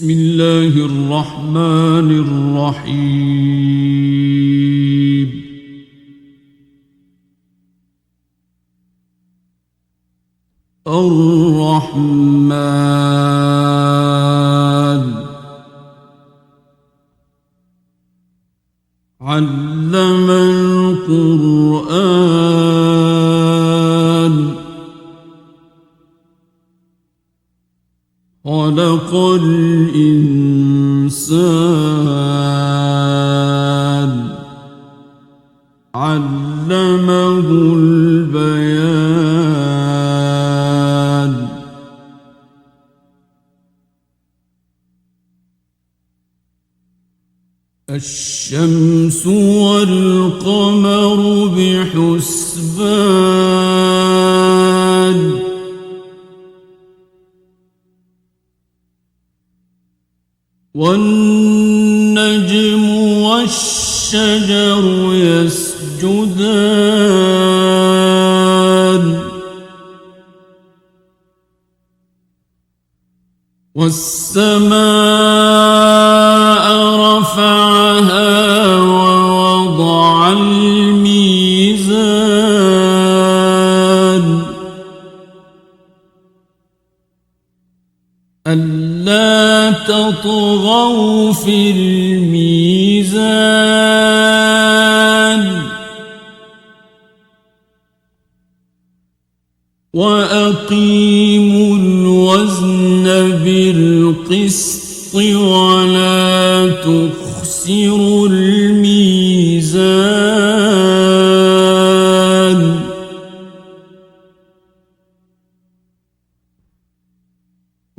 بسم الله الرحمن الرحيم الرحمن علم القرآن خلق الإنسان علمه البيان الشمس والقمر بحسبان والنجم والشجر يسجدان والسماء رفعها ووضع الميزان ألا تطغوا في الميزان وأقيموا الوزن بالقسط ولا تخسروا الميزان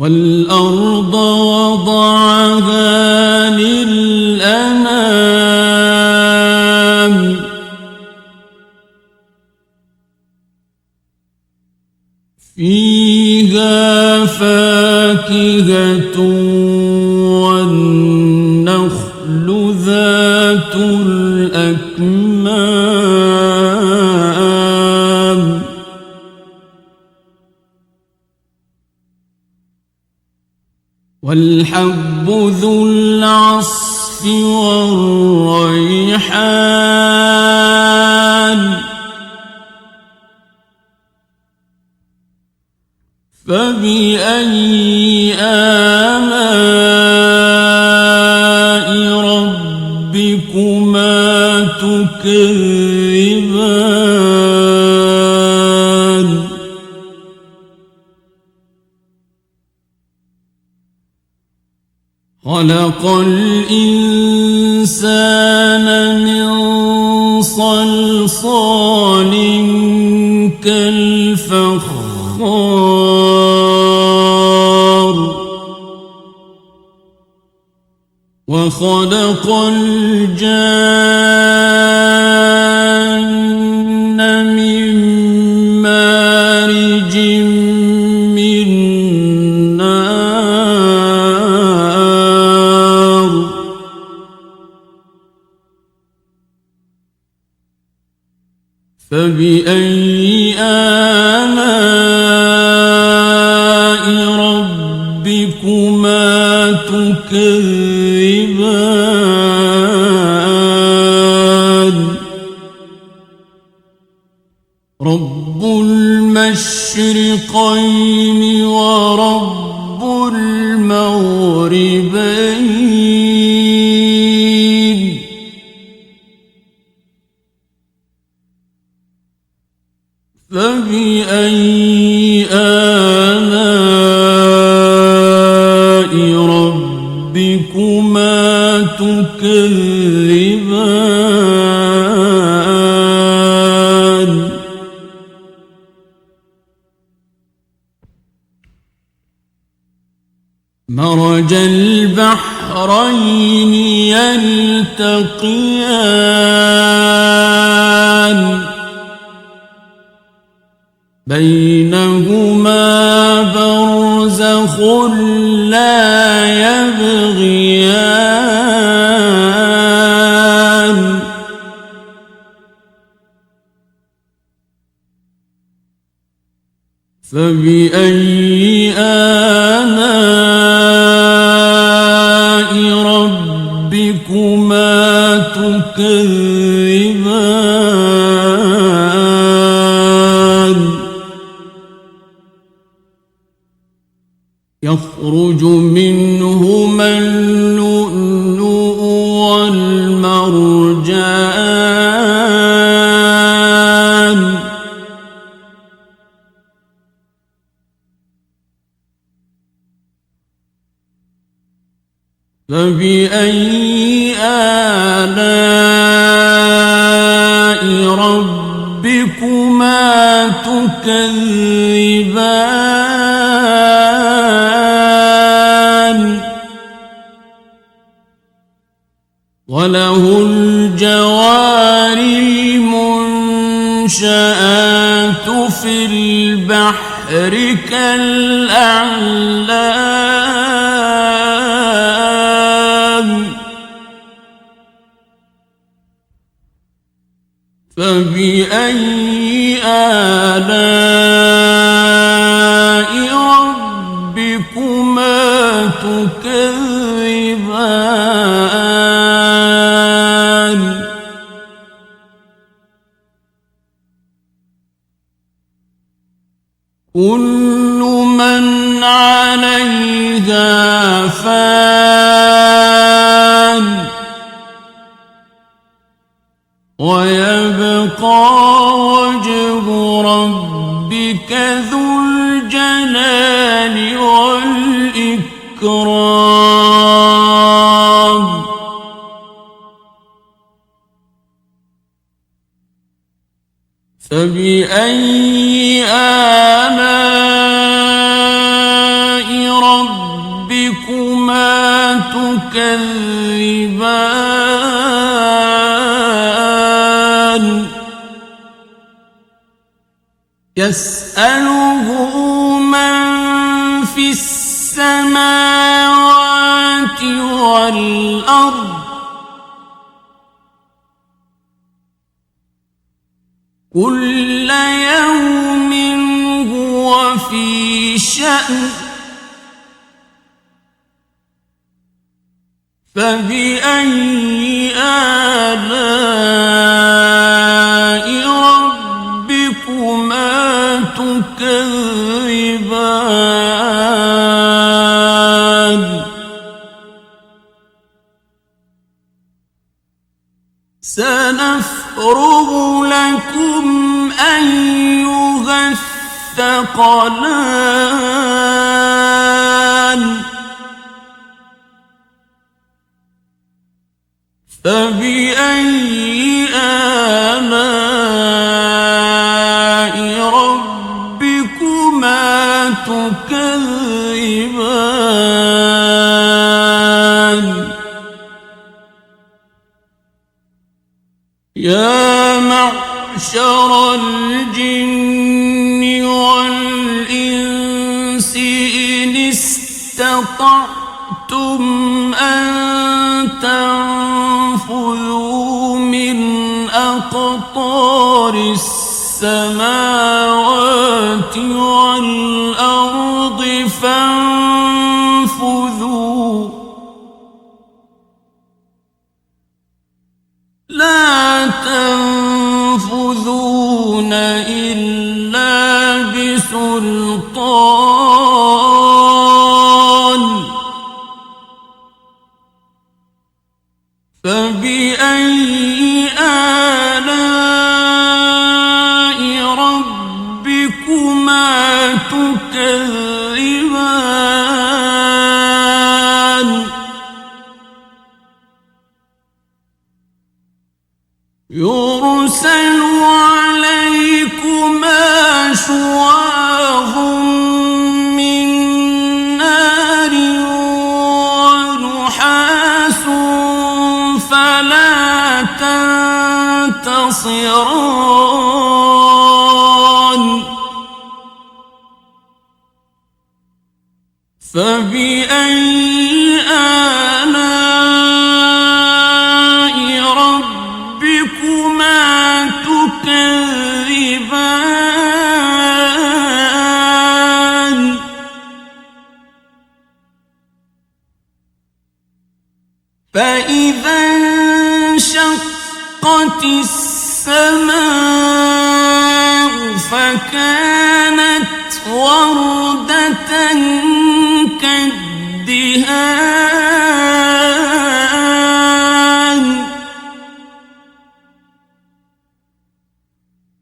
والأرض وضعها للأنام فيها فاكهة والنخل ذات الأكمام والحب ذو العصف والريحان فبأي آلاء ربكما تكذبان خلق الإنسان من صلصال كالفخار وخلق الجان من مارج من نار فبأي آلاء ربكما تكذبان رب المشرقين ورب المغربين فبأي آلاء ربكما تكذبان مرج البحرين يلتقيان بينهما برزخ لا يبغيان فبأي آلاء تكذبان يخرج منهما اللؤلؤ والمرجان فبأي آلاء ربكما تكذبان وله الجوار المنشآت في البحر كالأعلام فبأي آلاء ربكما تكذبان كل من عليها فان ويبقى وجه ربك ذو الجلال والإكرام فبأي آلاء ربكما تكذبان يسأله من في السماوات والأرض كل يوم هو في شأن فبأي آلاء ربكما تكذبان سنفرغ لكم أيها الثقلان فبأي آلاء ربكما تكذبان يا معشر الجن والإنس إن استطعتم أن تنفذوا من أقطار السماوات والأرض فانفذوا لا تنفذون إلا بسلطان فبأي آلاء ربكما تكذبان يرسل عليكما شواظ من نار ونحاس فلا تنتصران فبأي آلاء ربكما تكذبان فإذا انشقت وانشقت السماء فكانت وردة كالدهان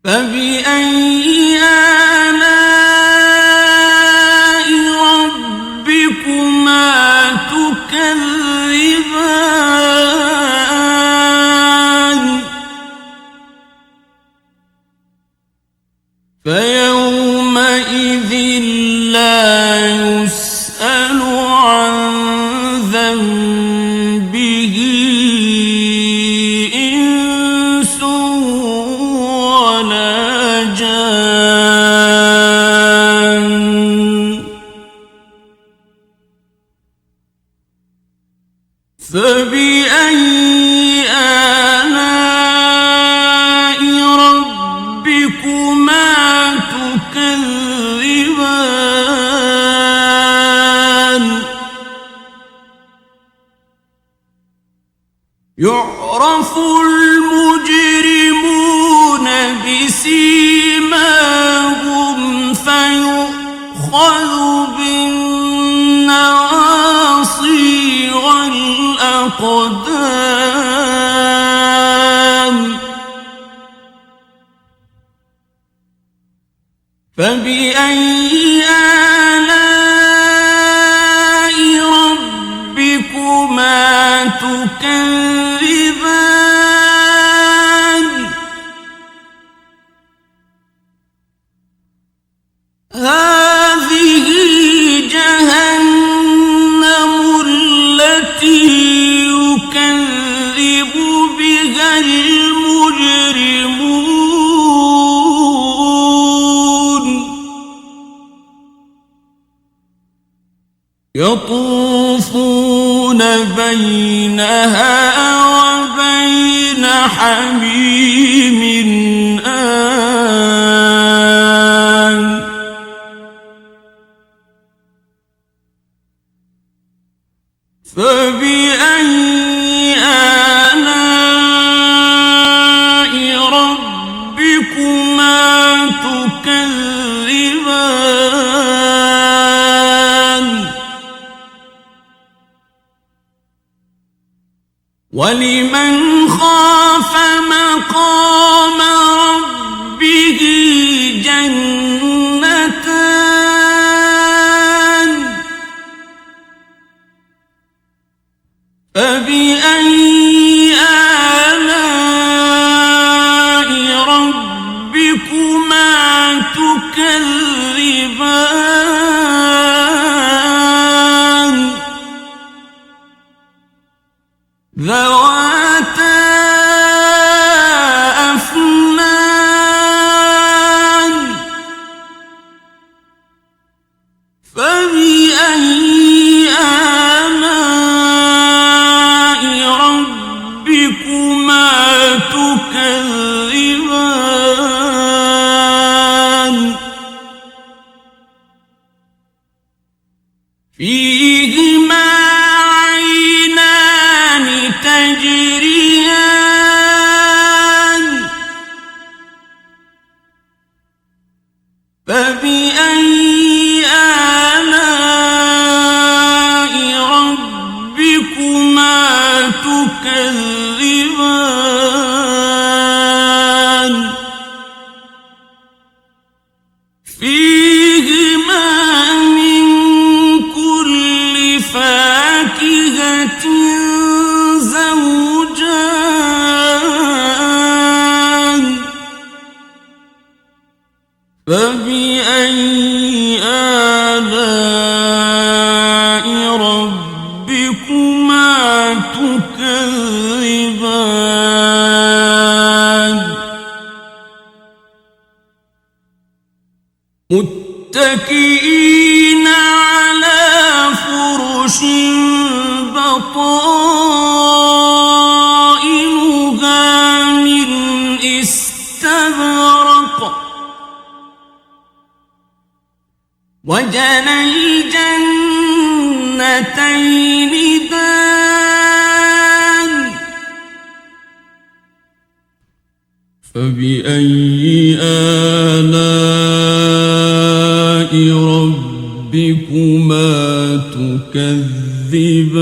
فبأي آلاء ربكما تكذبان فيومئذ لا يسأل عن ذنبه إنس ولا جان فبأي آلاء ربكما تكذبان يعرف المجرمون بسيماهم فيؤخذ بالنواصي والأقدام فبأي آلاء ربكما تكذبان هذه جهنم التي يكذب بها المجرمون يطوفون بينها وبين حميم آن فبأي آلاء ربكما تكذبان ولمن خاف مقام ربه جنتان فبأي آلاء ربكما تكذبان ذواتا أفنان فبأي آلاء ربكما تكذبان فيهما عينان تجريان فبأي آلاء ربكما تكذبان فيهما من كل فاكهة زوجان فبأي آلاء ربكما تكذبان متكئين على فرش بطائنها من استبرق وجنى الجنتين دان فبأي آلاء ربكما تكذبان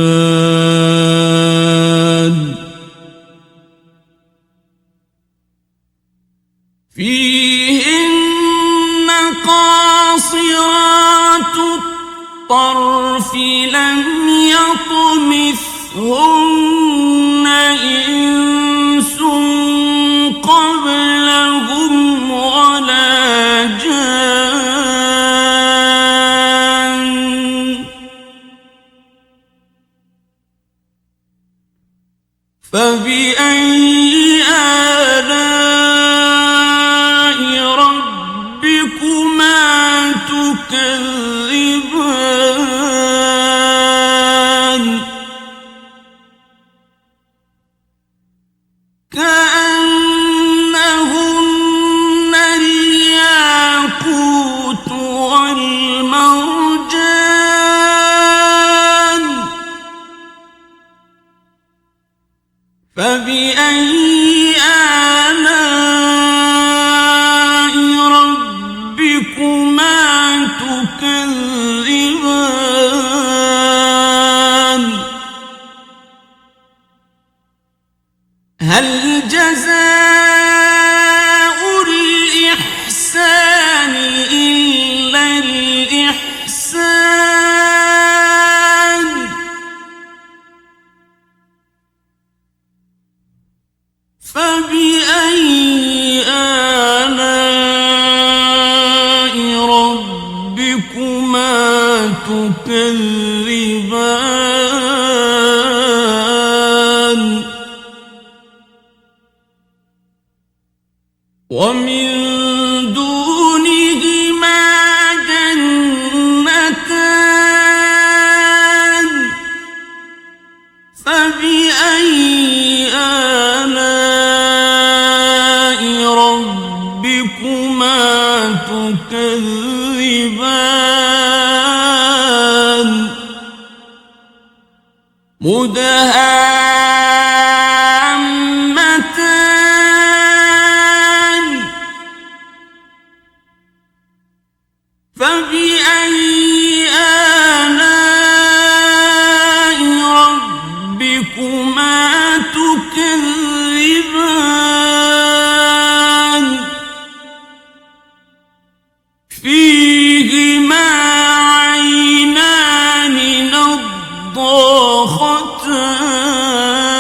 فيهن قاصرات الطرف لم يطمثهن إنس قبلهم ولا جان فبأي آلاء ربكما تكذبان كأنهن الياقوت والمرجان فبأي آلاء ربكما تكذبان هل جزاء الإحسان إلا الإحسان فبأي آلاء ربكما تكذبان ومن دونهما جنتان فبأي آلاء ربكما تكذبان مدهامتان فبأي آلاء ربكما تكذبان فيهما عينان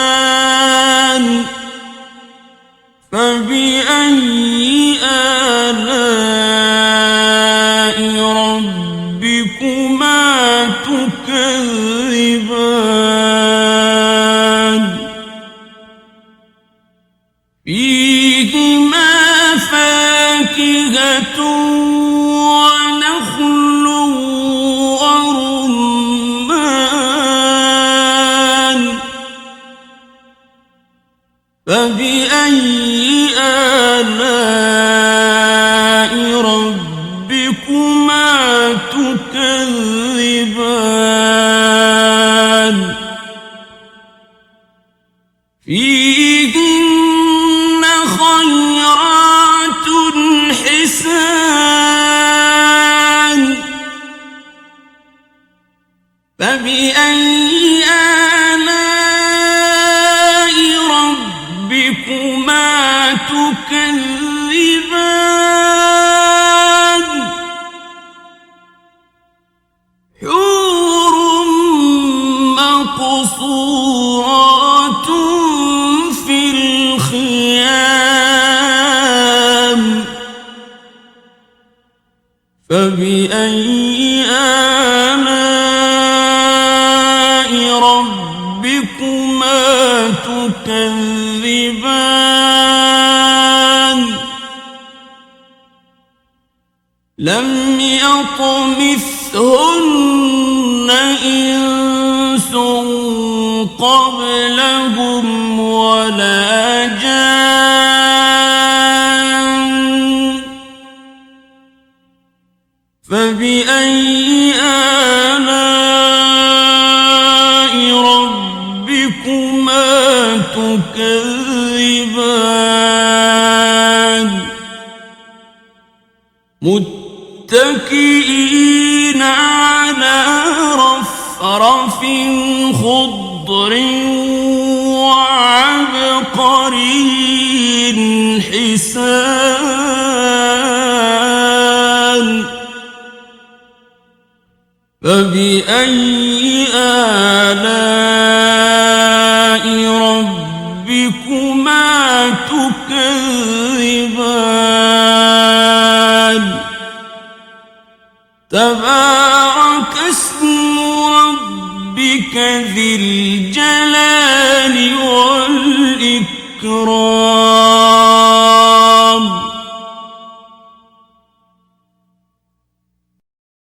نضاختان فبأي آلاء ربكما تكذبان فيهما فاكهة ونخل ورمان فبأي آلاء ربكما تكذبان فيهن خيرات حسان فبأي آلاء ربكما تكذبان حور مقصورات في الخيام فبأي آلاء ربكما تكذبان لم يطمثهن إنس قبلهم ولا جان فبأي آلاء ربكما تكذبان متكئين على رفرف خضر وعبقري حسان فبأي آلاء ربكما تكذبان تبارك اسم ربك ذي الجلال والإكرام